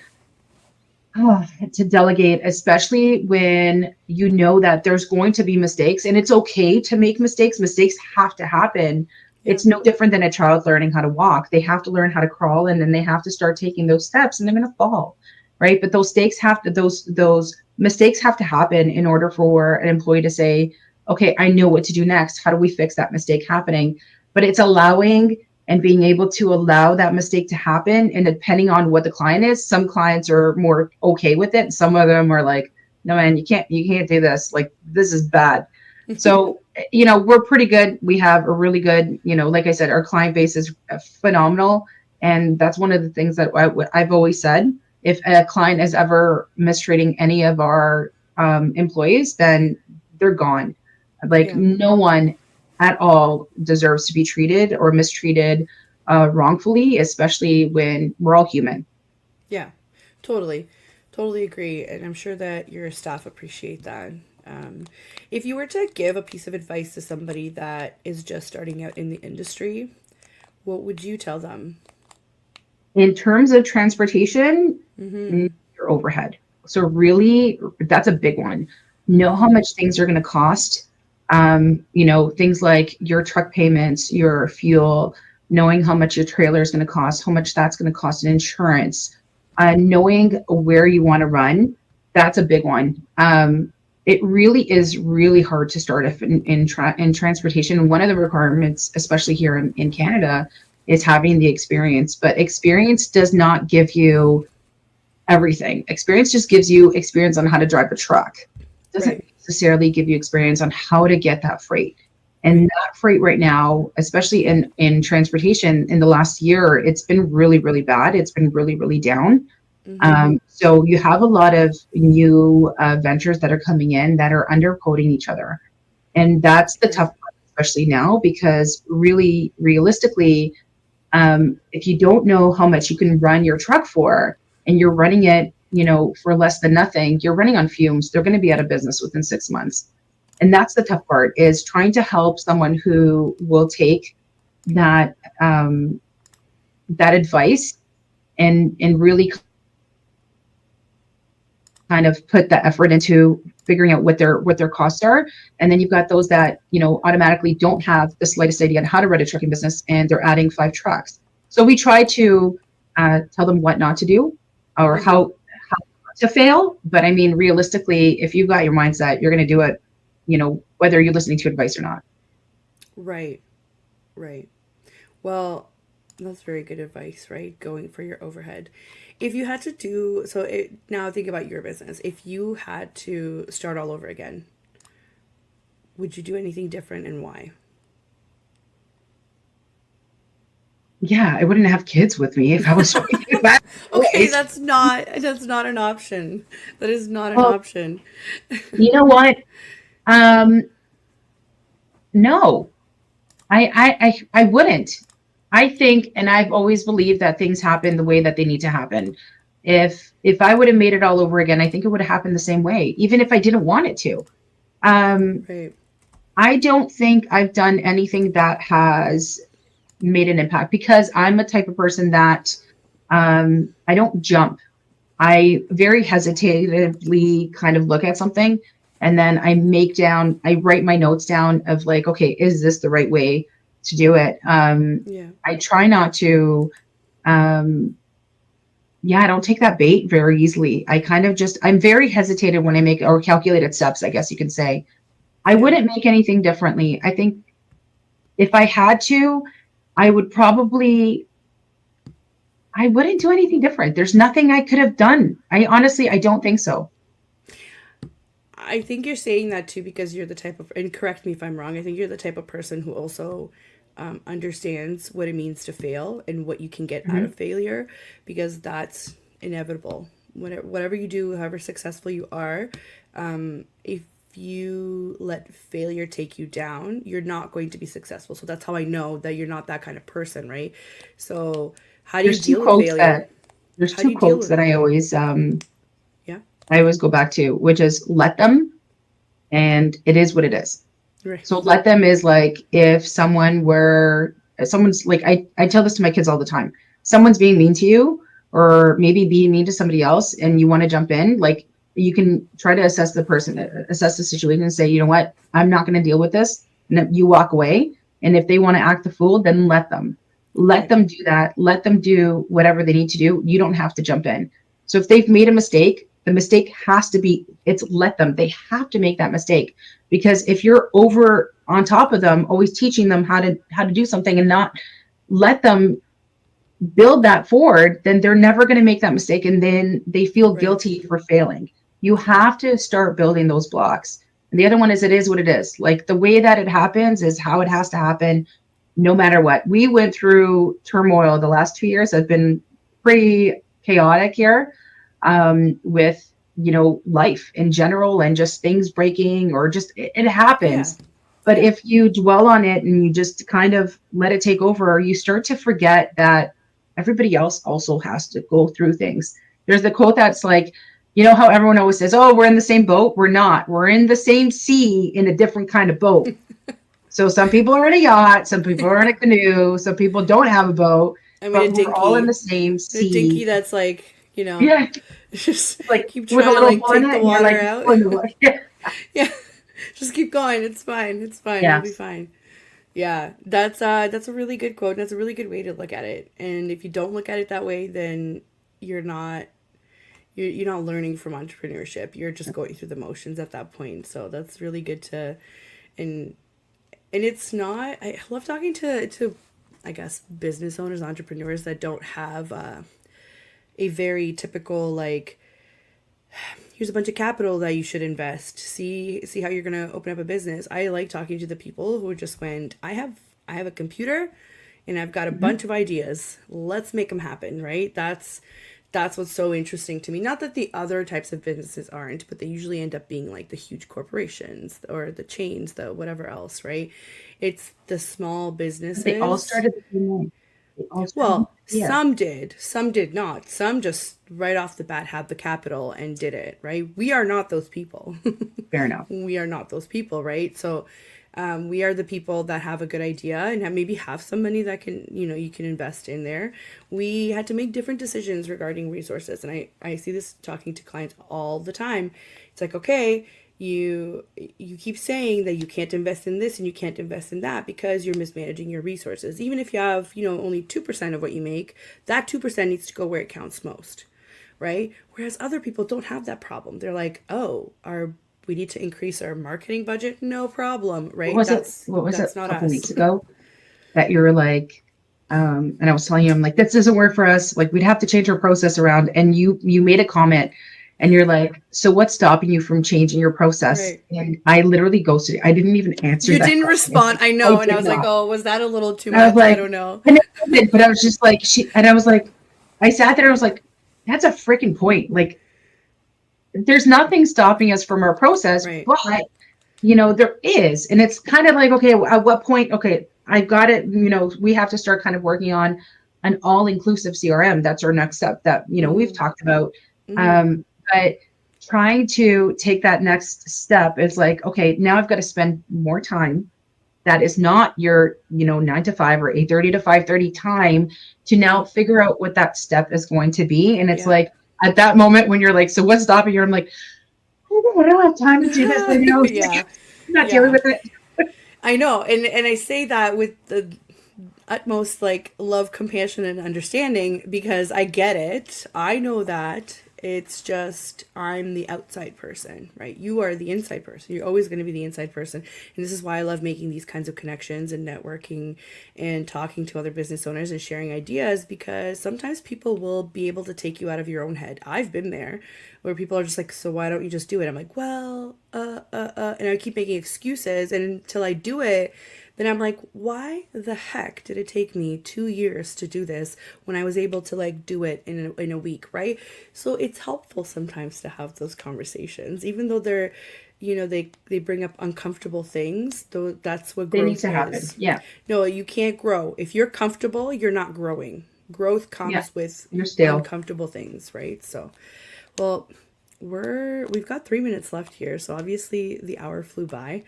delegate, especially when you know that there's going to be mistakes, and it's okay to make mistakes. Mistakes have to happen. Yeah. It's no different than a child learning how to walk. They have to learn how to crawl, and then they have to start taking those steps, and they're going to fall, right? But those mistakes have to happen in order for an employee to say, okay, I know what to do next. How do we fix that mistake happening? But it's allowing and being able to allow that mistake to happen. And depending on what the client is, some clients are more okay with it. Some of them are like, no, man, you can't do this. Like, this is bad. So, we're pretty good. We have a really good, like I said, our client base is phenomenal. And that's one of the things that I've always said. If a client is ever mistreating any of our employees, then they're gone. Like, Yeah. no one at all deserves to be treated or mistreated wrongfully, especially when we're all human. Yeah. Totally. Totally agree. And I'm sure that your staff appreciate that. Um, if you were to give a piece of advice to somebody that is just starting out in the industry, what would you tell them? In terms of transportation, Mm-hmm. your overhead. So really, that's a big one. Know how Mm-hmm. much things are going to cost. Things like your truck payments, your fuel, knowing how much your trailer is going to cost, how much that's going to cost in insurance, knowing where you want to run. That's a big one. It really is really hard to start in transportation. One of the requirements, especially here in Canada, is having the experience. But experience does not give you everything. Experience just gives you experience on how to drive a truck. It doesn't Right. necessarily give you experience on how to get that freight. And Right. that freight right now, especially in transportation in the last year, it's been really, really bad. It's been really, really down. Mm-hmm. So you have a lot of new ventures that are coming in that are underquoting each other. And that's the tough Right. part, especially now, because really, realistically, if you don't know how much you can run your truck for and you're running it, for less than nothing, you're running on fumes. They're going to be out of business within 6 months. And that's the tough part, is trying to help someone who will take that that advice and really kind of put the effort into figuring out what their costs are. And then you've got those that automatically don't have the slightest idea on how to run a trucking business, and they're adding 5 trucks. So we try to tell them what not to do, or Mm-hmm. how not to fail. But I mean, realistically, if you've got your mindset, you're going to do it, whether you're listening to advice or not. Right. Right. Well, that's very good advice, right? Going for your overhead. If you had to do so, now think about your business. If you had to start all over again, would you do anything different and why? Yeah, I wouldn't have kids with me if I was trying to do that. Okay, Anyways. that's not an option. That is not an Well, option. you know what? Um, no, I wouldn't. I think, and I've always believed that things happen the way that they need to happen. If I would have made it all over again, I think it would have happened the same way, even if I didn't want it to. Um, Right. I don't think I've done anything that has made an impact, because I'm a type of person that I don't jump. I very hesitatively kind of look at something, and then I write my notes down of like, okay, is this the right way to do it? Yeah. I try not to Um, yeah, I don't take that bait very easily. I kind of just, I'm very hesitated when I make or calculated steps, I guess you can say. I Yeah. wouldn't make anything differently. I think if I had to, I would probably, I wouldn't do anything different. There's nothing I could have done. I honestly, I don't think so. I think you're saying that too because you're the type of, and correct me if I'm wrong, I think you're the type of person who also understands what it means to fail and what you can get out Mhm. of failure because that's inevitable. Whatever you do, however successful you are, if you let failure take you down, you're not going to be successful. So that's how I know that you're not that kind of person, right? So, how do you There's two deal with quotes failure? that there's How do two you deal quotes with that it? Yeah, I always go back to, which is let them and it is what it is. right. So let them is like if someone's like I tell this to my kids all the time. Someone's being mean to you or maybe being mean to somebody else and you want to jump in, like you can try to assess the person, assess the situation and say, you know what, I'm not going to deal with this. And you walk away. And if they want to act the fool, then let them. Let Right. them do that. Let them do whatever they need to do. You don't have to jump in. So if they've made a mistake, the mistake has to be, it's let them. They have to make that mistake because if you're over on top of them always teaching them how to do something and not let them build that forward, then they're never going to make that mistake and then they feel Right. guilty for failing. You Right. have to start building those blocks. And the other one is what it is. Like the way that it happens is how it has to happen no matter what. We went through turmoil the last 2 years have been pretty chaotic here, with life in general and just things breaking or just it Yeah. happens. But Yeah. if you dwell on it and you just kind of let it take over, you start to forget that everybody else also has to go through things. There's the quote that's like, how everyone always says, oh, we're in the same boat. We're not. We're in the same sea in a different kind of boat. So some people are in a yacht, some people are in a canoe, some people don't have a boat, I mean, a but we're all in dinky. the same A dinky sea. that's like, Yeah, just like keep with a trying to little like hole in take it, the and you're water like out. pulling the water. Yeah. Yeah. Just keep going. It's fine. It's fine. You'll be Yes. fine. Yeah. That's a really good quote and that's a really good way to look at it. And if you don't look at it that way, then you're not you're not learning from entrepreneurship. You're just going through the motions at that point. So that's really good to and it's not I love talking to I guess business owners, entrepreneurs that don't have a very typical like here's a bunch of capital that you should invest. See how you're gonna open up a business. I like talking to the people who just went. I have a computer, and I've got a Mhm. bunch of ideas. Let's make them happen. Right. That's what's so interesting to me. Not that the other types of businesses aren't, but they usually end up being like the huge corporations or the chains, the whatever else. Right. It's the small But they all businesses. started the same way. They all started with Well, fear. some did, some did not. Some just right off the bat had the capital and did it, right? We are not those people. Fair enough. We are not those people, right? So we are the people that have a good idea and maybe have some money that can, you can invest in there. We had to make different decisions regarding resources. And I see this talking to clients all the time. It's like, okay, you keep saying that you can't invest in this and you can't invest in that because you're mismanaging your resources. Even if you have, only 2% of what you make, that 2% needs to go where it counts most, right? Whereas other people don't have that problem. They're like, "Oh, our we need to increase our marketing budget." No problem, What right? was it? That's What was it that's a not couple us. weeks ago that you were like, and I was telling you, I'm like, this doesn't work for us. Like, we'd have to change our process around. And you made a comment, and you're like, so what's stopping you from changing your process? Right. And I literally ghosted you. I didn't even answer You that didn't question. respond. I I know. And I did was like, not. "Oh, was that a little too And I was much? I like, don't know." and I did, but I was just like, and I was like, I sat there and I was like, that's a freaking point. Like, there's nothing stopping us from our process, Right. but there is. And it's kind of like, okay, at what point, okay, I've got it, we have to start kind of working on an all-inclusive CRM. That's our next step that, we've Mhm. talked about. Mhm. But trying to take that next step is like, okay, now I've got to spend more time that is not your 9 to 5 or 8:30 to 5:30 time to Yeah. now figure out what that step is going to be. And it's Yeah. like at that moment when you're like, so what's stopping you? I'm like, I don't have time to do this right now. Yeah. I'm not dealing Yeah. with it. I know. And I say that with the utmost like love, compassion, and understanding because I get it. I know that. It's just I'm the outside person, right? You are the inside person. You're always going to be the inside person. And this is why I love making these kinds of connections and networking and talking to other business owners and sharing ideas because sometimes people will be able to take you out of your own head. I've been there where people are just like, so why don't you just do it? I'm like, well, and I keep making excuses. And until I do it, then I'm like, why the heck did it take me 2 years to do this when I was able to like do it in a week, right? So it's helpful sometimes to have those conversations, even though they're, they bring up uncomfortable things. Though that's what They need growth to happen. is. Yeah. No, you can't grow if you're comfortable. You're not growing. Growth Yeah. comes with You're stale. uncomfortable things, right? So, well, we've got 3 minutes left here, so obviously the hour flew by.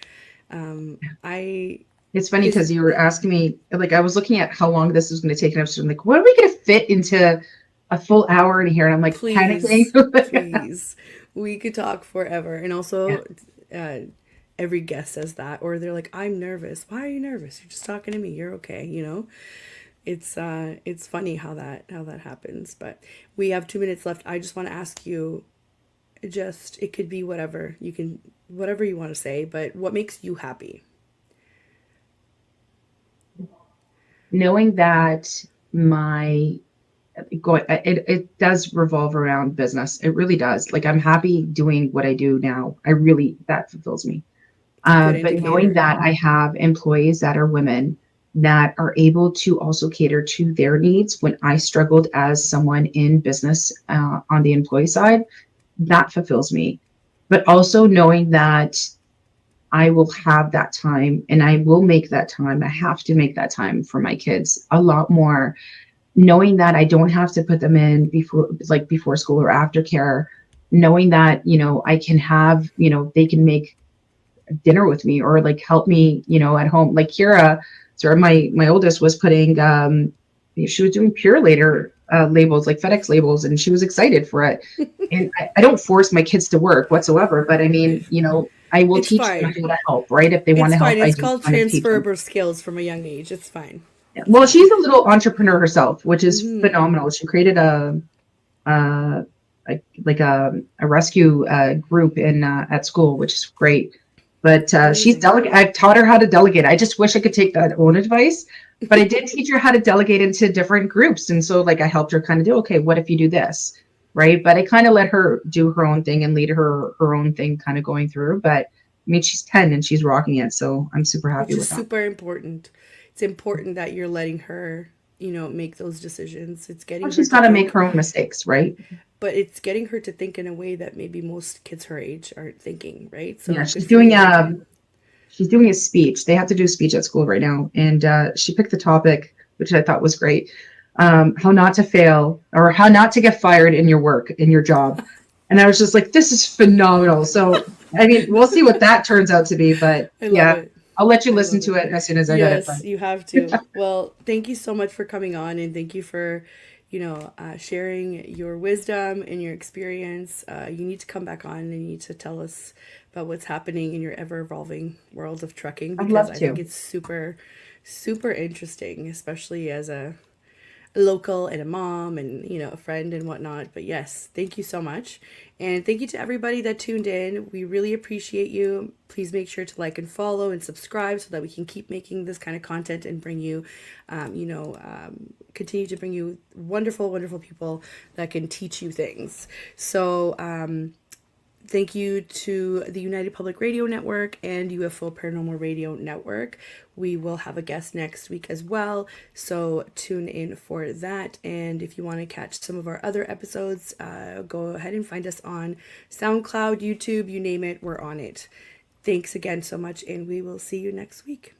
I It's funny is because you were asking me, like, I was looking at how long this was going to take, and I was just like, what are we going to fit into a full hour in here? And I'm like panicking. Please, please, we could talk forever. And Yeah. also, uh, every guest says that, or they're like, "I'm nervous." Why are you nervous? You're just talking to me. You're okay. It's funny how that happens. But we have 2 minutes left. I just want to ask you, just it could be whatever you can, whatever you want to say. But what makes you happy? Knowing that my it does revolve around business. It really does. Like I'm happy doing what I do now. I really that fulfills me. It's a good But knowing indicator. that I have employees that are women that are able to also cater to their needs when I struggled as someone in business on the employee side, that fulfills me. But also knowing that I will have that time and I will make that time. I have to make that time for my kids a lot more. Knowing that I don't have to put them in before school or after care, knowing that, I can have, they can make dinner with me or like help me, at home. Like Kira, sorry, my oldest was putting she was doing Pure Later labels, like FedEx labels, and she was excited for it. And I don't force my kids to work whatsoever, but I mean, I will It's teach them fine. how to help, right? If they want It's to fine. help, I It's do called kind of teach them. transferable skills from a young age. It's fine. Yeah. It's Well, fine. she's a little entrepreneur herself, which is Mm-hmm. phenomenal. She created uh, a rescue group in at school, which is great. But she's Amazing. delegate. I've taught her how to delegate. I just wish I could take that own advice, but I did teach her how to delegate into different groups. And so, like, I helped her kind of do, okay, what if you do this, right? But I kind of let her do her own thing and lead her own thing, kind of going through. But I mean, she's 10 and she's rocking it, so I'm super happy Which is with that. super important. It's important that you're letting her, make those decisions. It's Well, getting her she's to got to make think, her own mistakes, right? but it's getting her to think in a way that maybe most kids her age aren't thinking, right? So Yeah, good for you. she's doing a speech. They have to do a speech at school right now, and she picked the topic, which I thought was great. How not to fail or how not to get fired in your work in your job. And I was just like, this is phenomenal. So I mean, we'll see what that turns out to be, but I love yeah, it. I'll let you I listen love to it. it as soon as I get it. But Yes, you have to. Well, thank you so much for coming on and thank you for, sharing your wisdom and your experience. You need to come back on and you need to tell us about what's happening in your ever evolving world of trucking I'd because love I think to. it's super, super interesting, especially as a local and a mom and a friend and whatnot. But yes, thank you so much, and thank you to everybody that tuned in. We really appreciate you. Please make sure to like and follow and subscribe so that we can keep making this kind of content and bring you continue to bring you wonderful, wonderful people that can teach you things. So thank you to the United Public Radio Network and UFO Paranormal Radio Network. We will have a guest next week as well, so tune in for that. And if you want to catch some of our other episodes, go ahead and find us on SoundCloud, YouTube, you name it, we're on it. Thanks again so much, and we will see you next week.